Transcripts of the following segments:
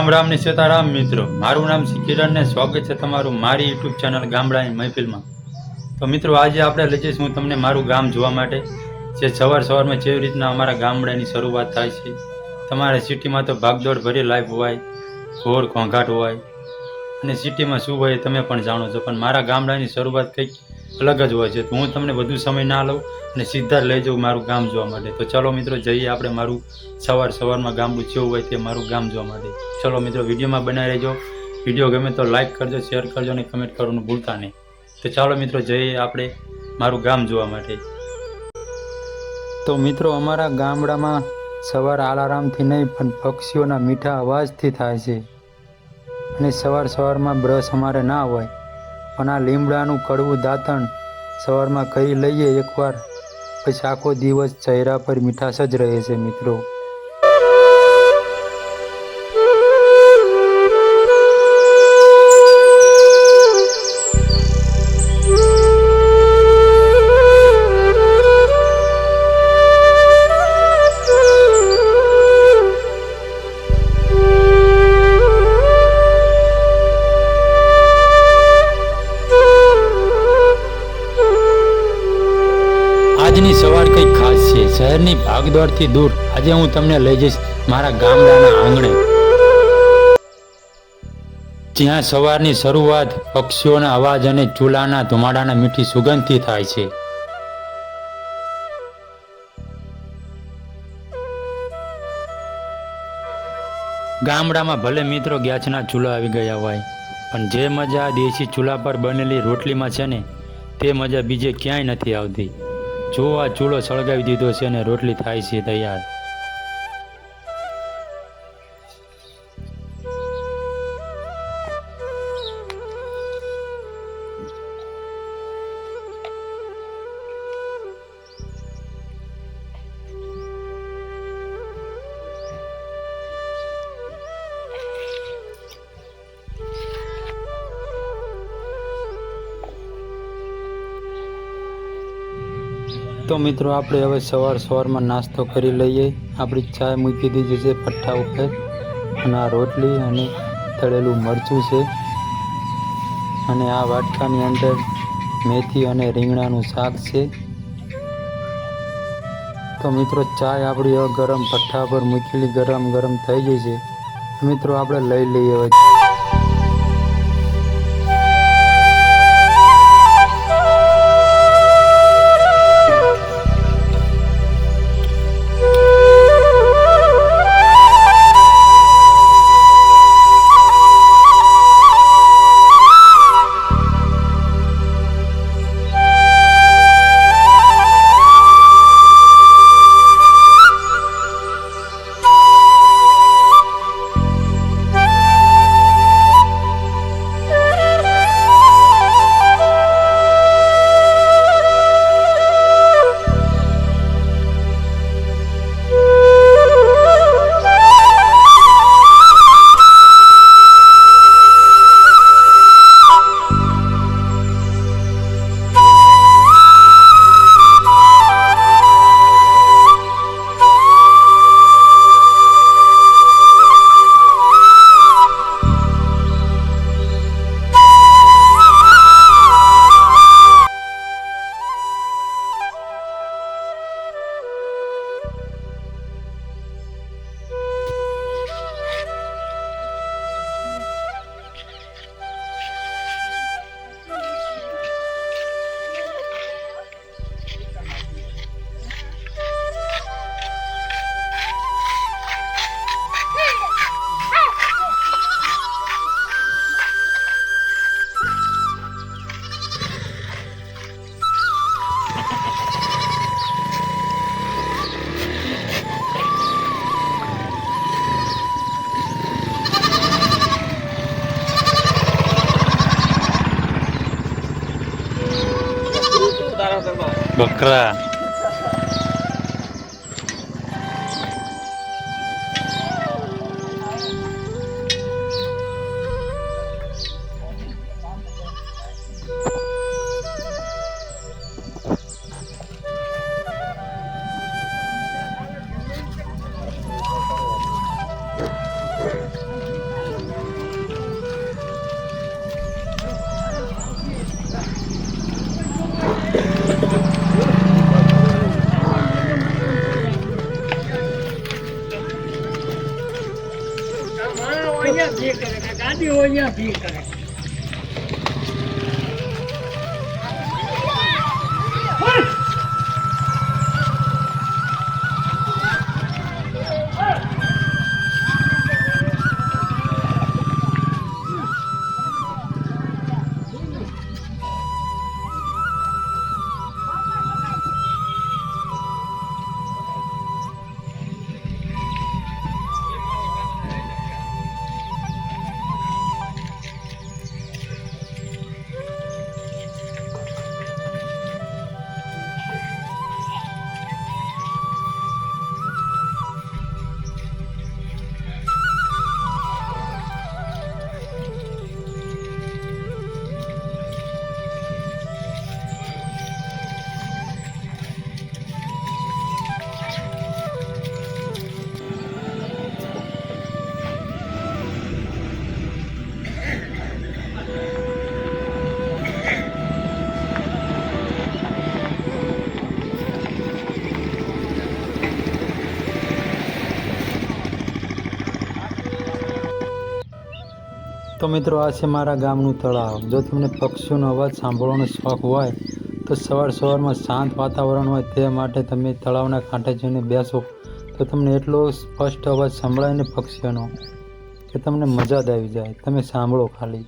રામ રામ ને સીતારામ મિત્રો, મારું નામ છે કિરણ ને સ્વાગત છે તમારું મારી યુટ્યુબ ચેનલ ગામડાની મહેફિલમાં। તો મિત્રો, આજે આપણે લઈ જઈશું હું તમને મારું ગામ જોવા માટે, જે સવારમાં જેવી રીતના અમારા ગામડાની શરૂઆત થાય છે। તમારે સિટીમાં તો ભાગદોડ ભરી લાઈફ હોય, ઘોર ઘોંઘાટ હોય, અને સિટીમાં શું હોય તમે પણ જાણો છો, પણ મારા ગામડાની શરૂઆત કંઈક અલગ જ હોય છે। તો હું તમને વધુ સમય ના લઉં અને સીધા લઈ જાઉં મારું ગામ જોવા માટે। તો ચલો મિત્રો, જઈએ આપણે મારું સવારમાં ગામડું કેવું હોય તે મારું ગામ જોવા માટે। ચલો મિત્રો, વિડીયોમાં બનાવી રહેજો। વિડીયો ગમે તો લાઈક કરજો, શેર કરજો અને કમેન્ટ કરવાનું ભૂલતા નહીં। તો ચાલો મિત્રો, જઈએ આપણે મારું ગામ જોવા માટે। તો મિત્રો, અમારા ગામડામાં સવાર અલાર્મથી નહીં પણ પક્ષીઓના મીઠા અવાજથી થાય છે। અને સવારમાં બ્રશ અમારે ના હોય, પણ આ લીમડાનું કડવું દાંતણ સવારમાં કરી લઈએ એકવાર, પછી આખો દિવસ ચહેરા પર મીઠાશ જ રહે છે મિત્રો। આજની સવાર કંઈક ખાસ છે, શહેરની ભાગદોડથી દૂર। આજે હું તમને લઈ જઈશ મારા ગામડાના આંગણે, જ્યાં સવારની શરૂઆત પક્ષીઓના અવાજ અને ચૂલાના ધુમાડાના મીઠી સુગંધથી થાય છે। ગામડામાં ભલે મિત્રો ગેસના ચૂલા આવી ગયા હોય, પણ જે મજા દેશી ચૂલા પર બનેલી રોટલીમાં છે ને, તે મજા બીજે ક્યાંય નથી આવતી। જો આ ચૂલો સળગાવી દીધો છે અને રોટલી થાય છે તૈયાર। તો મિત્રો, આપણે હવે સવારમાં નાસ્તો કરી લઈએ। આપણી ચા મૂકી દીધી છે ભઠ્ઠા ઉપર, અને આ રોટલી અને તળેલું મરચું છે, અને આ વાટકાની અંદર મેથી અને રીંગણાનું શાક છે। તો મિત્રો, ચા આપણી હવે ગરમ ભઠ્ઠા પર મૂકેલી ગરમ થઈ ગઈ છે। મિત્રો, આપણે લઈ લઈએ હવે। બકરા અહીંયા ભી કરે. તો મિત્રો આ છે મારા ગામનું તળાવ. જો તમને પક્ષીઓનો અવાજ સાંભળવાનો શોખ હોય તો સવારમાં શાંત વાતાવરણ હોય તે માટે તમે તળાવના કાંઠે જઈને બેસો તો તમને એટલો સ્પષ્ટ અવાજ સંભળાય ને પક્ષીઓનો કે તમને મજા જ આવી જાય. તમે સાંભળો ખાલી.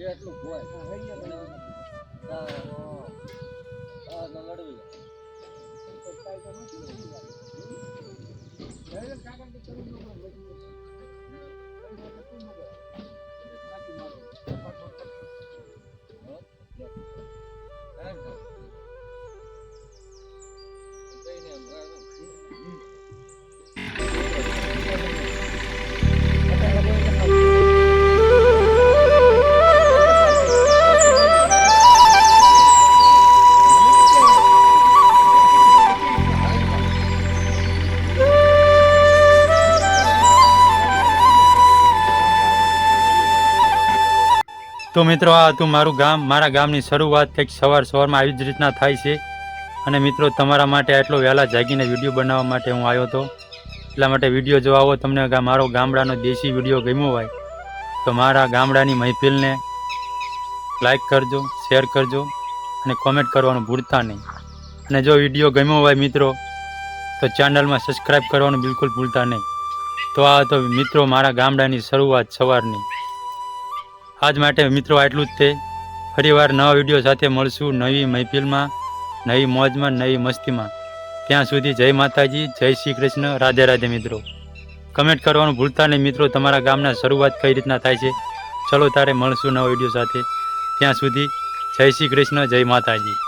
એટલું હોય તો મિત્રો આ હતું મારું ગામ. મારા ગામની શરૂઆત કંઈક સવારમાં આવી જ રીતના થાય છે. અને મિત્રો તમારા માટે આટલો વહેલા જાગીને વિડીયો બનાવવા માટે હું આવ્યો હતો. એટલા માટે વિડીયો જો આવો તમને મારો ગામડાનો દેશી વિડીયો ગમ્યો હોય તો મારા ગામડાની મહેફિલને લાઈક કરજો, શેર કરજો અને કોમેન્ટ કરવાનું ભૂલતા નહીં. અને જો વિડીયો ગમ્યો હોય મિત્રો તો તો ચેનલમાં સબસ્ક્રાઈબ કરવાનું બિલકુલ ભૂલતા નહીં. તો આ તો મિત્રો મારા ગામડાની શરૂઆત સવારની. આજ માટે મિત્રો આટલું જ તે. ફરીવાર નવા વિડીયો સાથે મળશું, નવી મહેફિલમાં, નવી મોજમાં, નવી મસ્તીમાં. ત્યાં સુધી જય માતાજી, જય શ્રી કૃષ્ણ, રાધે રાધે મિત્રો. કમેન્ટ કરવાનું ભૂલતા નહીં મિત્રો, તમારા ગામના શરૂઆત કઈ રીતના થાય છે. ચલો તારે મળશું નવા વિડીયો સાથે. ત્યાં સુધી જય શ્રી કૃષ્ણ, જય માતાજી.